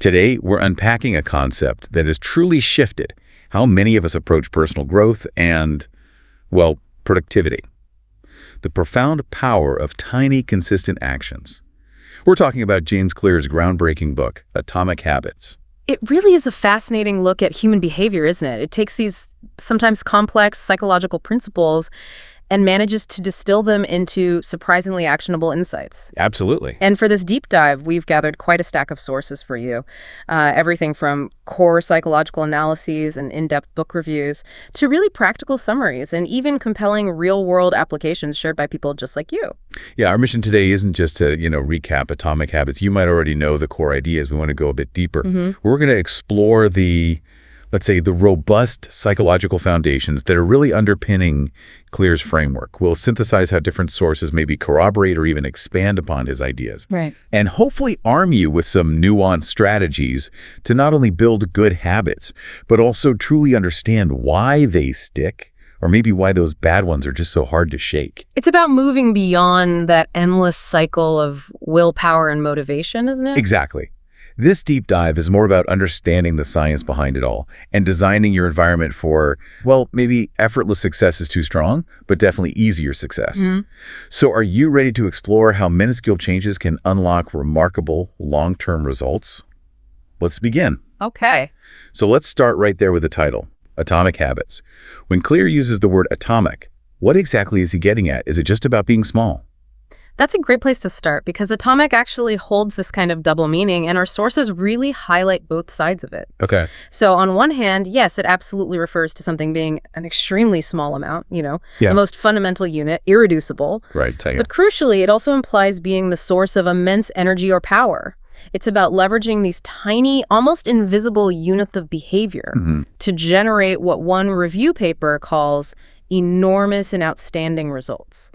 Today, we're unpacking a concept that has truly shifted how many of us approach personal growth and, well, productivity. The profound power of tiny, consistent actions. We're talking about James Clear's groundbreaking book, Atomic Habits. It really is a fascinating look at human behavior, isn't it? It takes these sometimes complex psychological principles and manages to distill them into surprisingly actionable insights. Absolutely. And for this deep dive, we've gathered quite a stack of sources for you. Everything from core psychological analyses and in-depth book reviews to really practical summaries and even compelling real-world applications shared by people just like you. Yeah, our mission today isn't just to, recap Atomic Habits. You might already know the core ideas. We want to go a bit deeper. We're going to explore let's say, the robust psychological foundations that are really underpinning Clear's framework. We'll synthesize how different sources maybe corroborate or even expand upon his ideas. Right. And hopefully arm you with some nuanced strategies to not only build good habits, but also truly understand why they stick, or maybe why those bad ones are just so hard to shake. It's about moving beyond that endless cycle of willpower and motivation, isn't it? Exactly. This deep dive is more about understanding the science behind it all and designing your environment for, well, maybe effortless success is too strong, but definitely easier success. So are you ready to explore how minuscule changes can unlock remarkable long-term results? Let's begin. Okay. So let's start right there with the title, Atomic Habits. When Clear uses the word atomic, what exactly is he getting at? Is it just about being small? That's a great place to start because atomic actually holds this kind of double meaning, and our sources really highlight both sides of it. Okay. So on one hand, yes, it absolutely refers to something being an extremely small amount, the most fundamental unit, irreducible. Right. But crucially, it also implies being the source of immense energy or power. It's about leveraging these tiny, almost invisible units of behavior to generate what one review paper calls enormous and outstanding results.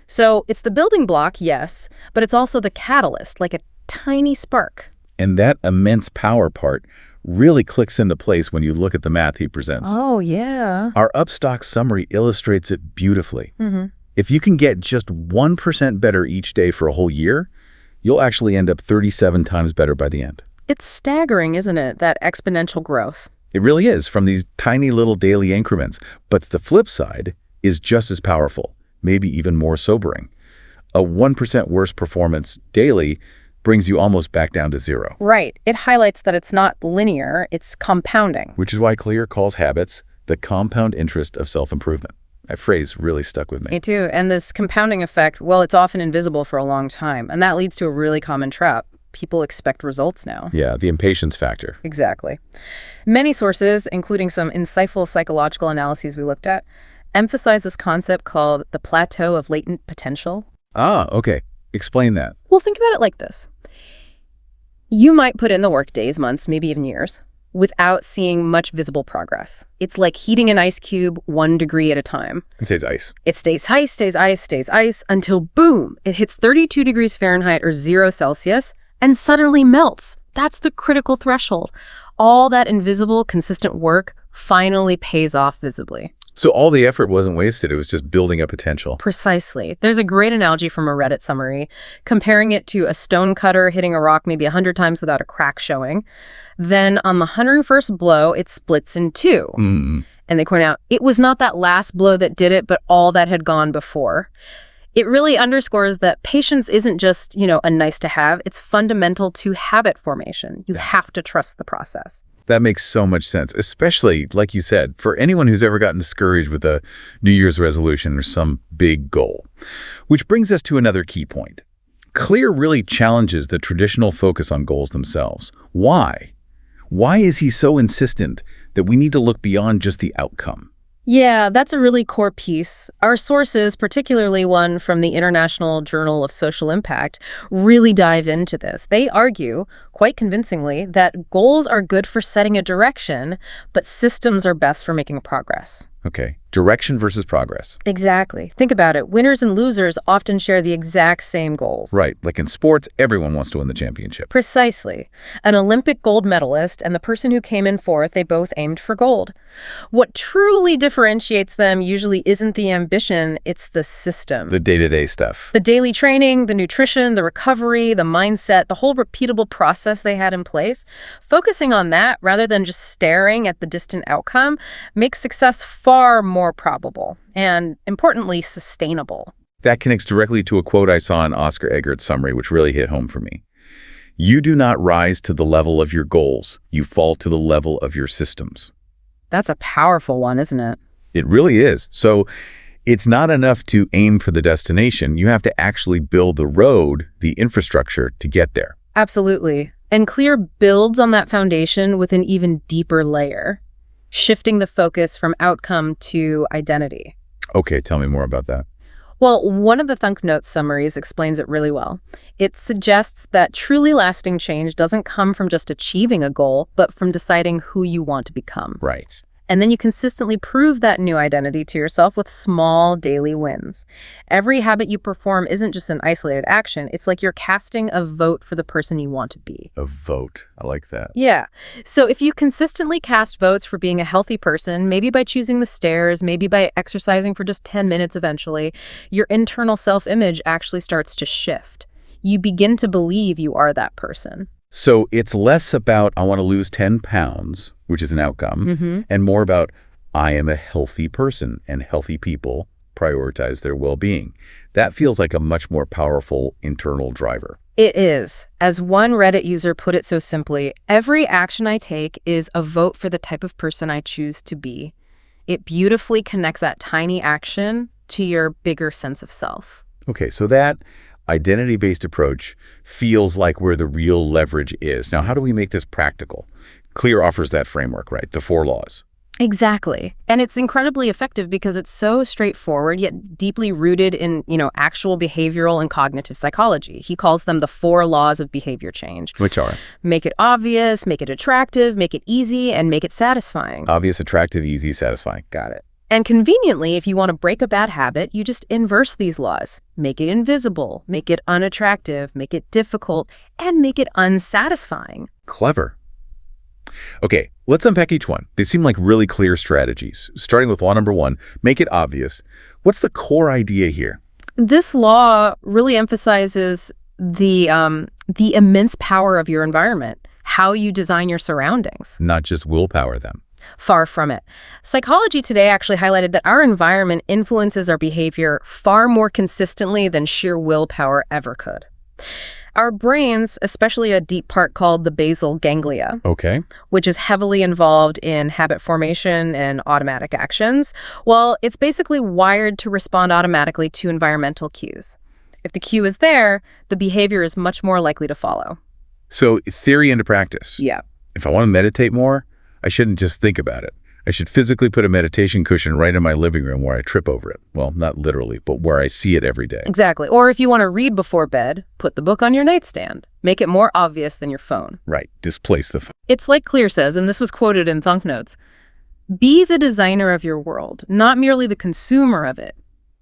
So it's the building block, yes, but it's also the catalyst, like a tiny spark. And that immense power part really clicks into place when you look at the math he presents. Oh, yeah. Our Upstock summary illustrates it beautifully. If you can get just 1% better each day for a whole year, you'll actually end up 37 times better by the end. It's staggering, isn't it, that exponential growth? It really is, from these tiny little daily increments. But the flip side is just as powerful. Maybe even more sobering. A 1% worse performance daily brings you almost back down to zero. Right. It highlights that it's not linear, it's compounding. Which is why Clear calls habits the compound interest of self-improvement. That phrase really stuck with me. Me too. And this compounding effect, well, it's often invisible for a long time. And that leads to a really common trap. People expect results now. Yeah, the impatience factor. Exactly. Many sources, including some insightful psychological analyses we looked at, emphasize this concept called the plateau of latent potential. Ah, okay. Explain that. Well, think about it like this. You might put in the work days, months, maybe even years, without seeing much visible progress. It's like heating an ice cube 1 degree at a time. It says ice. It stays ice, stays ice, stays ice, until boom, it hits 32 degrees Fahrenheit or 0 Celsius and suddenly melts. That's the critical threshold. All that invisible, consistent work finally pays off visibly. So all the effort wasn't wasted. It was just building up potential. Precisely. There's a great analogy from a Reddit summary, comparing it to a stone cutter hitting a rock maybe 100 times without a crack showing. Then on the 101st blow, it splits in two. And they point out, it was not that last blow that did it, but all that had gone before. It really underscores that patience isn't just, a nice to have. It's fundamental to habit formation. You have to trust the process. That makes so much sense, especially, like you said, for anyone who's ever gotten discouraged with a New Year's resolution or some big goal. Which brings us to another key point. Clear really challenges the traditional focus on goals themselves. Why? Why is he so insistent that we need to look beyond just the outcome? Yeah, that's a really core piece. Our sources, particularly one from the International Journal of Social Impact, really dive into this. They argue, quite convincingly, that goals are good for setting a direction, but systems are best for making progress. Okay. Direction versus progress. Exactly. Think about it. Winners and losers often share the exact same goals. Right. Like in sports, everyone wants to win the championship. Precisely. An Olympic gold medalist and the person who came in fourth, they both aimed for gold. What truly differentiates them usually isn't the ambition, it's the system. The day-to-day stuff. The daily training, the nutrition, the recovery, the mindset, the whole repeatable process they had in place. Focusing on that rather than just staring at the distant outcome makes success far more probable and, importantly, sustainable. That connects directly to a quote I saw in Oscar Eggert's summary, which really hit home for me. You do not rise to the level of your goals. You fall to the level of your systems. That's a powerful one, isn't it? It really is. So it's not enough to aim for the destination. You have to actually build the road, the infrastructure to get there. Absolutely. And Clear builds on that foundation with an even deeper layer, shifting the focus from outcome to identity. Okay, tell me more about that. Well, one of the Thunk Notes summaries explains it really well. It suggests that truly lasting change doesn't come from just achieving a goal, but from deciding who you want to become. Right. And then you consistently prove that new identity to yourself with small daily wins. Every habit you perform isn't just an isolated action. It's like you're casting a vote for the person you want to be. A vote. I like that. Yeah. So if you consistently cast votes for being a healthy person, maybe by choosing the stairs, maybe by exercising for just 10 minutes eventually, your internal self-image actually starts to shift. You begin to believe you are that person. So it's less about, I want to lose 10 pounds, which is an outcome, and more about, I am a healthy person, and healthy people prioritize their well-being. That feels like a much more powerful internal driver. It is. As one Reddit user put it so simply, every action I take is a vote for the type of person I choose to be. It beautifully connects that tiny action to your bigger sense of self. Okay, so that identity-based approach feels like where the real leverage is. Now, how do we make this practical? Clear offers that framework, right? The 4 laws. Exactly. And it's incredibly effective because it's so straightforward, yet deeply rooted in, actual behavioral and cognitive psychology. He calls them the 4 laws of behavior change. Which are? Make it obvious, make it attractive, make it easy, and make it satisfying. Obvious, attractive, easy, satisfying. Got it. And conveniently, if you want to break a bad habit, you just inverse these laws. Make it invisible, make it unattractive, make it difficult, and make it unsatisfying. Clever. Okay, let's unpack each one. They seem like really clear strategies. Starting with law number 1, make it obvious. What's the core idea here? This law really emphasizes the immense power of your environment, how you design your surroundings. Not just willpower them. Far from it. Psychology today actually highlighted that our environment influences our behavior far more consistently than sheer willpower ever could. Our brains, especially a deep part called the basal ganglia, Okay. which is heavily involved in habit formation and automatic actions, well, it's basically wired to respond automatically to environmental cues. If the cue is there, the behavior is much more likely to follow. So theory into practice. Yeah. If I want to meditate more, I shouldn't just think about it. I should physically put a meditation cushion right in my living room where I trip over it. Well, not literally, but where I see it every day. Exactly. Or if you want to read before bed, put the book on your nightstand. Make it more obvious than your phone. Right. Displace the phone. It's like Clear says, and this was quoted in Thunk Notes, be the designer of your world, not merely the consumer of it.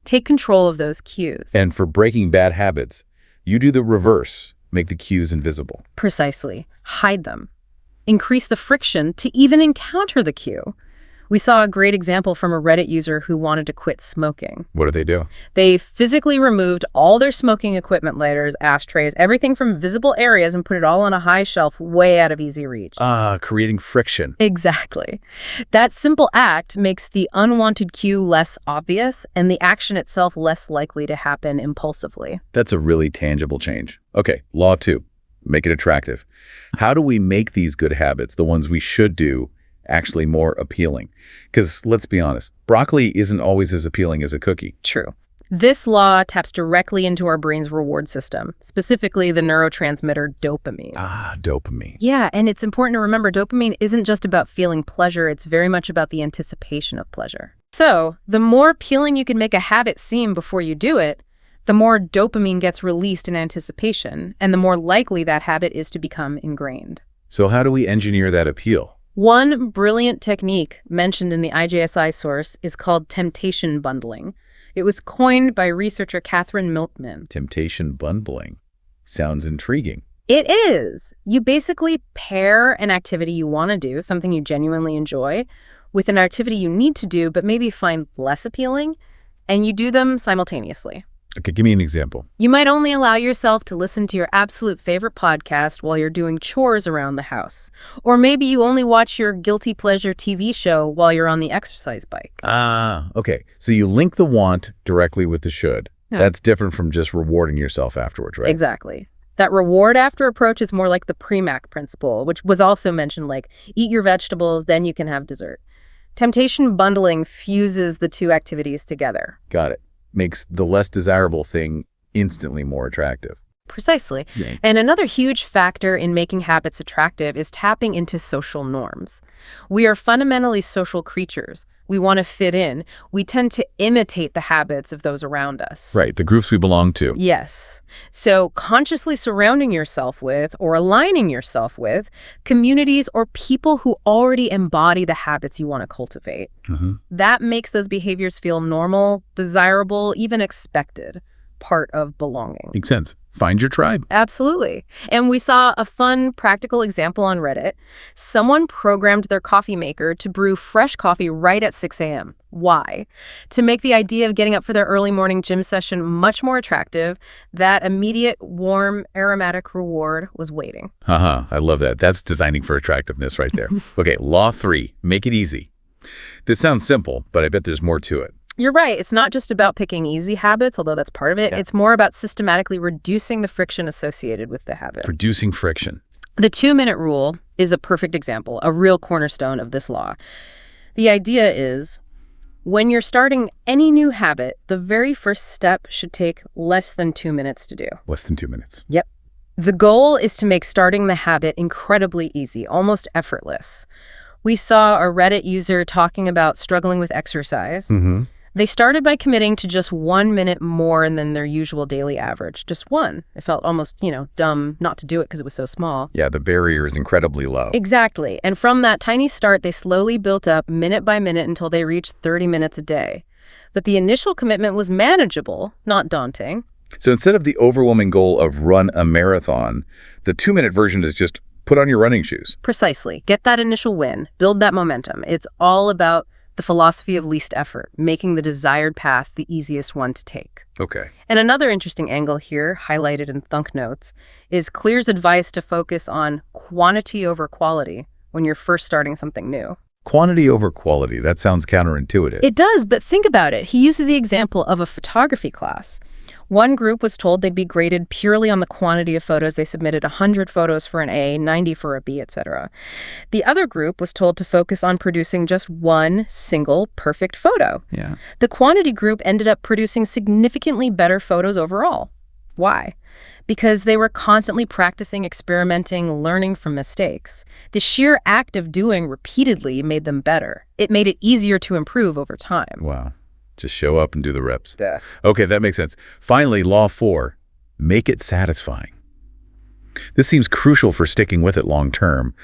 Take control of those cues. And for breaking bad habits, you do the reverse. Make the cues invisible. Precisely. Hide them. Increase the friction to even encounter the cue. We saw a great example from a Reddit user who wanted to quit smoking. What do they do? They physically removed all their smoking equipment, lighters, ashtrays, everything from visible areas and put it all on a high shelf way out of easy reach. Creating friction. Exactly. That simple act makes the unwanted cue less obvious and the action itself less likely to happen impulsively. That's a really tangible change. Okay, law 2. Make it attractive. How do we make these good habits, the ones we should do, actually more appealing? Because let's be honest, broccoli isn't always as appealing as a cookie. True. This law taps directly into our brain's reward system, specifically the neurotransmitter dopamine. Dopamine. Yeah, and it's important to remember dopamine isn't just about feeling pleasure, it's very much about the anticipation of pleasure. So, the more appealing you can make a habit seem before you do it, the more dopamine gets released in anticipation, and the more likely that habit is to become ingrained. So how do we engineer that appeal? One brilliant technique mentioned in the IJSI source is called temptation bundling. It was coined by researcher Catherine Milkman. Temptation bundling. Sounds intriguing. It is. You basically pair an activity you want to do, something you genuinely enjoy, with an activity you need to do but maybe find less appealing, and you do them simultaneously. Okay, give me an example. You might only allow yourself to listen to your absolute favorite podcast while you're doing chores around the house. Or maybe you only watch your guilty pleasure TV show while you're on the exercise bike. Okay. So you link the want directly with the should. Yeah. That's different from just rewarding yourself afterwards, right? Exactly. That reward after approach is more like the Premack principle, which was also mentioned, like eat your vegetables, then you can have dessert. Temptation bundling fuses the two activities together. Got it. Makes the less desirable thing instantly more attractive. Precisely. Yeah. And another huge factor in making habits attractive is tapping into social norms. We are fundamentally social creatures. We want to fit in. We tend to imitate the habits of those around us. Right, the groups we belong to. Yes. So consciously surrounding yourself with or aligning yourself with communities or people who already embody the habits you want to cultivate. That makes those behaviors feel normal, desirable, even expected, part of belonging. Makes sense. Find your tribe. Absolutely. And we saw a fun, practical example on Reddit. Someone programmed their coffee maker to brew fresh coffee right at 6 a.m. Why? To make the idea of getting up for their early morning gym session much more attractive, that immediate, warm, aromatic reward was waiting. I love that. That's designing for attractiveness right there. Okay, law 3, make it easy. This sounds simple, but I bet there's more to it. You're right. It's not just about picking easy habits, although that's part of it. Yeah. It's more about systematically reducing the friction associated with the habit. Reducing friction. The 2-minute rule is a perfect example, a real cornerstone of this law. The idea is, when you're starting any new habit, the very first step should take less than 2 minutes to do. Less than 2 minutes. Yep. The goal is to make starting the habit incredibly easy, almost effortless. We saw a Reddit user talking about struggling with exercise. They started by committing to just 1 minute more than their usual daily average. Just one. It felt almost, dumb not to do it because it was so small. Yeah, the barrier is incredibly low. Exactly. And from that tiny start, they slowly built up minute by minute until they reached 30 minutes a day. But the initial commitment was manageable, not daunting. So instead of the overwhelming goal of run a marathon, the 2-minute version is just put on your running shoes. Precisely. Get that initial win. Build that momentum. It's all about the philosophy of least effort, making the desired path the easiest one to take. Okay. And another interesting angle here, highlighted in Thunk Notes, is Clear's advice to focus on quantity over quality when you're first starting something new. Quantity over quality. That sounds counterintuitive. It does, but think about it. He uses the example of a photography class. One group was told they'd be graded purely on the quantity of photos. They submitted 100 photos for an A, 90 for a B, etc. The other group was told to focus on producing just one single perfect photo. Yeah. The quantity group ended up producing significantly better photos overall. Why? Because they were constantly practicing, experimenting, learning from mistakes. The sheer act of doing repeatedly made them better. It made it easier to improve over time. Wow. Just show up and do the reps. Yeah. Okay, that makes sense. Finally, law 4, make it satisfying. This seems crucial for sticking with it long term.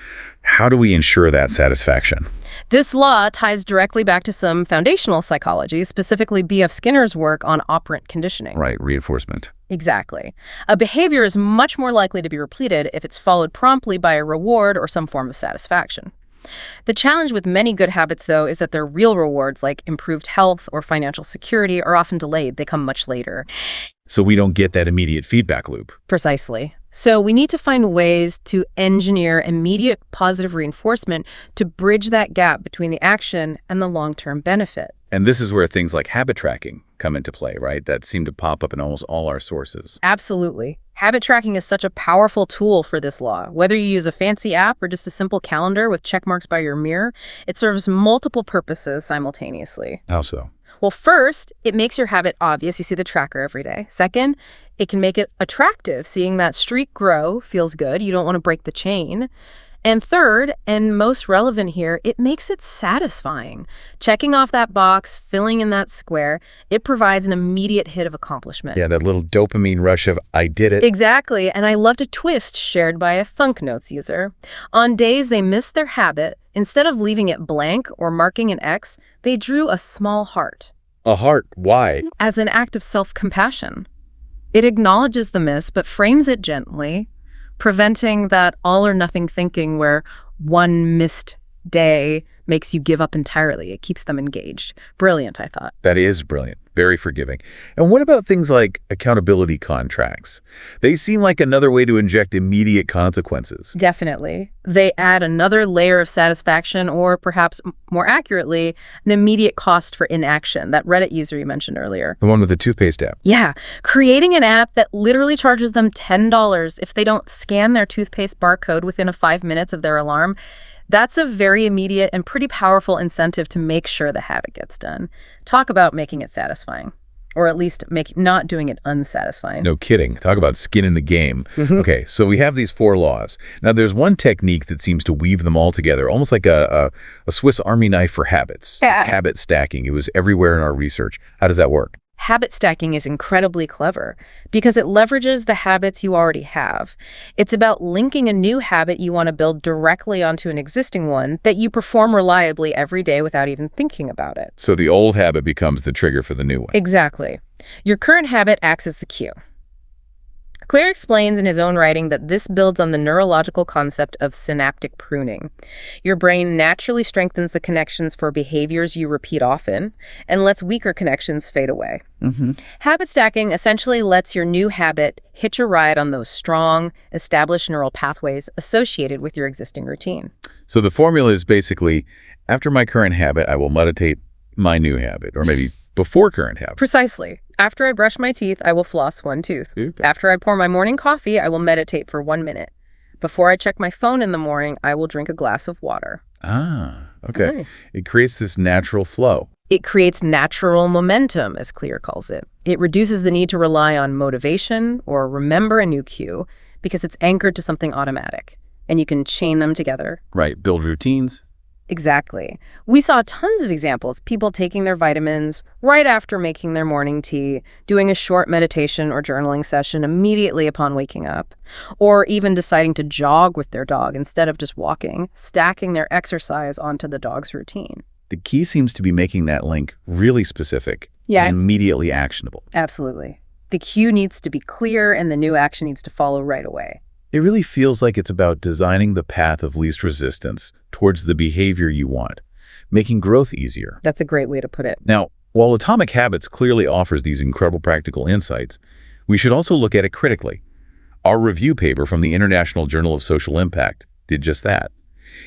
How do we ensure that satisfaction? This law ties directly back to some foundational psychology, specifically B.F. Skinner's work on operant conditioning. Right, reinforcement. Exactly. A behavior is much more likely to be repeated if it's followed promptly by a reward or some form of satisfaction. The challenge with many good habits, though, is that their real rewards, like improved health or financial security, are often delayed. They come much later. So we don't get that immediate feedback loop. Precisely. So we need to find ways to engineer immediate positive reinforcement to bridge that gap between the action and the long-term benefit. And this is where things like habit tracking come into play, right? That seem to pop up in almost all our sources. Absolutely. Habit tracking is such a powerful tool for this law. Whether you use a fancy app or just a simple calendar with check marks by your mirror, it serves multiple purposes simultaneously. How so? Well, first, it makes your habit obvious. You see the tracker every day. Second, it can make it attractive. Seeing that streak grow feels good. You don't want to break the chain. And third, and most relevant here, it makes it satisfying. Checking off that box, filling in that square, it provides an immediate hit of accomplishment. Yeah, that little dopamine rush of, I did it. Exactly, and I loved a twist shared by a Thunk Notes user. On days they missed their habit, instead of leaving it blank or marking an X, they drew a small heart. A heart, why? As an act of self-compassion. It acknowledges the miss, but frames it gently, preventing that all-or-nothing thinking where one missed day makes you give up entirely. It keeps them engaged. Brilliant, I thought. That is brilliant. Very forgiving. And what about things like accountability contracts? They seem like another way to inject immediate consequences. Definitely. They add another layer of satisfaction, or perhaps more accurately, an immediate cost for inaction. That Reddit user you mentioned earlier. The one with the toothpaste app. Yeah. Creating an app that literally charges them $10 if they don't scan their toothpaste barcode within 5 minutes of their alarm. That's a very immediate and pretty powerful incentive to make sure the habit gets done. Talk about making it satisfying, or at least not doing it unsatisfying. No kidding. Talk about skin in the game. Okay, so we have these 4 laws. Now, there's one technique that seems to weave them all together, almost like a Swiss Army knife for habits. Yeah. It's habit stacking. It was everywhere in our research. How does that work? Habit stacking is incredibly clever because it leverages the habits you already have. It's about linking a new habit you want to build directly onto an existing one that you perform reliably every day without even thinking about it. So the old habit becomes the trigger for the new one. Exactly. Your current habit acts as the cue. Claire explains in his own writing that this builds on the neurological concept of synaptic pruning. Your brain naturally strengthens the connections for behaviors you repeat often and lets weaker connections fade away. Habit stacking essentially lets your new habit hitch a ride on those strong, established neural pathways associated with your existing routine. So the formula is basically, after my current habit, I will meditate my new habit, or maybe before current habit. Precisely. After I brush my teeth, I will floss one tooth. Okay. After I pour my morning coffee, I will meditate for 1 minute. Before I check my phone in the morning, I will drink a glass of water. Ah, okay. Okay. It creates this natural flow. It creates natural momentum, as Clear calls it. It reduces the need to rely on motivation or remember a new cue because it's anchored to something automatic, and you can chain them together. Right, build routines. Exactly. We saw tons of examples, people taking their vitamins right after making their morning tea, doing a short meditation or journaling session immediately upon waking up, or even deciding to jog with their dog instead of just walking, stacking their exercise onto the dog's routine. The key seems to be making that link really specific Yeah. and immediately actionable. Absolutely. The cue needs to be clear and the new action needs to follow right away. It really feels like it's about designing the path of least resistance towards the behavior you want, making growth easier. That's a great way to put it. Now, while Atomic Habits clearly offers these incredible practical insights, we should also look at it critically. Our review paper from the International Journal of Social Impact did just that.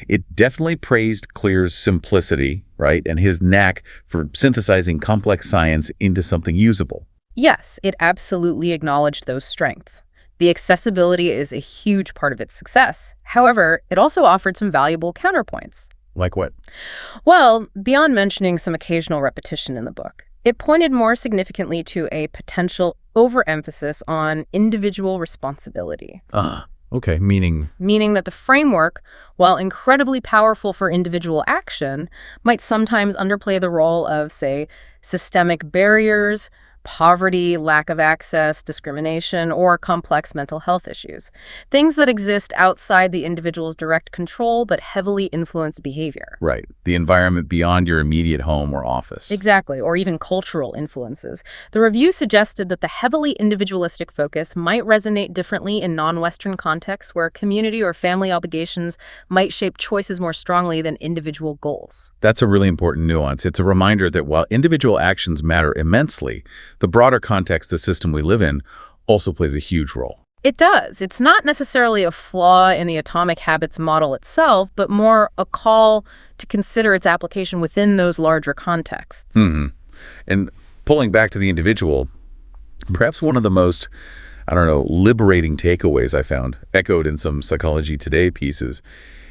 It definitely praised Clear's simplicity, right, and his knack for synthesizing complex science into something usable. Yes, it absolutely acknowledged those strengths. The accessibility is a huge part of its success. However, it also offered some valuable counterpoints. Like what? Well, beyond mentioning some occasional repetition in the book, it pointed more significantly to a potential overemphasis on individual responsibility. Okay, meaning Meaning that the framework, while incredibly powerful for individual action, might sometimes underplay the role of, say, systemic barriers, poverty, lack of access, discrimination, or complex mental health issues. Things that exist outside the individual's direct control but heavily influence behavior. right, the environment beyond your immediate home or office. Exactly, or even cultural influences. The review suggested that the heavily individualistic focus might resonate differently in non-Western contexts where community or family obligations might shape choices more strongly than individual goals. That's a really important nuance. It's a reminder that while individual actions matter immensely, the broader context, the system we live in, also plays a huge role. It does. It's not necessarily a flaw in the Atomic Habits model itself, but more a call to consider its application within those larger contexts. And pulling back to the individual, perhaps one of the most, liberating takeaways I found, echoed in some Psychology Today pieces,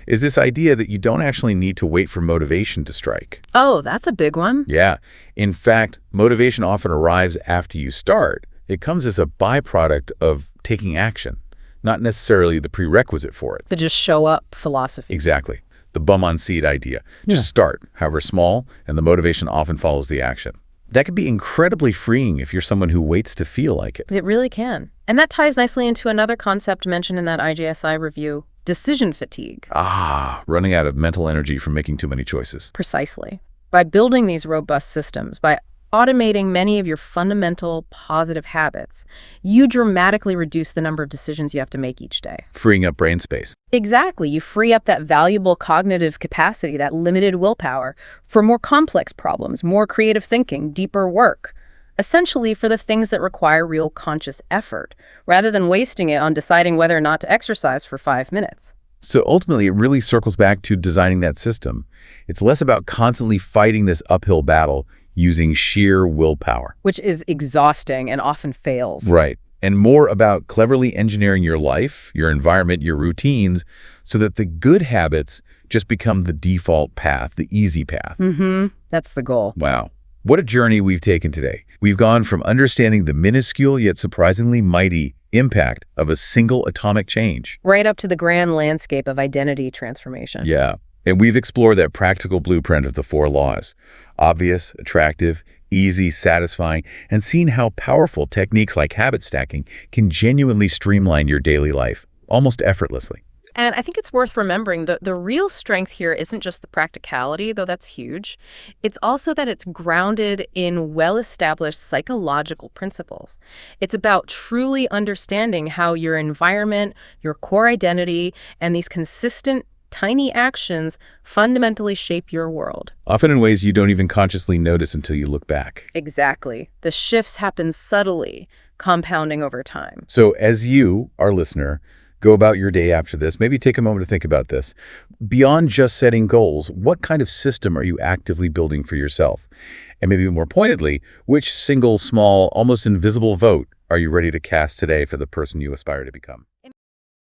is this idea that you don't actually need to wait for motivation to strike. Oh, that's a big one. Yeah. In fact, motivation often arrives after you start. It comes as a byproduct of taking action, not necessarily the prerequisite for it. The just show up philosophy. Exactly. The bum on seat idea. Just start, however small, and the motivation often follows the action. That can be incredibly freeing if you're someone who waits to feel like it. It really can. And that ties nicely into another concept mentioned in that IJSI review, decision fatigue. Running out of mental energy from making too many choices. Precisely. By building these robust systems, by automating many of your fundamental positive habits, you dramatically reduce the number of decisions you have to make each day. Freeing up brain space. Exactly. You free up that valuable cognitive capacity, that limited willpower, for more complex problems, more creative thinking, deeper work. Essentially for the things that require real conscious effort, rather than wasting it on deciding whether or not to exercise for 5 minutes. So ultimately, it really circles back to designing that system. It's less about constantly fighting this uphill battle using sheer willpower. Which is exhausting and often fails. Right. And more about cleverly engineering your life, your environment, your routines, so that the good habits just become the default path, the easy path. That's the goal. Wow. What a journey we've taken today. We've gone from understanding the minuscule yet surprisingly mighty impact of a single atomic change. Right up to the grand landscape of identity transformation. Yeah. And we've explored that practical blueprint of the 4 laws. Obvious, attractive, easy, satisfying, and seen how powerful techniques like habit stacking can genuinely streamline your daily life, almost effortlessly. And I think it's worth remembering that the real strength here isn't just the practicality, though that's huge. It's also that it's grounded in well-established psychological principles. It's about truly understanding how your environment, your core identity, and these consistent tiny actions fundamentally shape your world. Often in ways you don't even consciously notice until you look back. Exactly. The shifts happen subtly, compounding over time. So as you, our listener, go about your day after this, maybe take a moment to think about this. Beyond just setting goals, what kind of system are you actively building for yourself? And maybe more pointedly, which single, small, almost invisible vote are you ready to cast today for the person you aspire to become?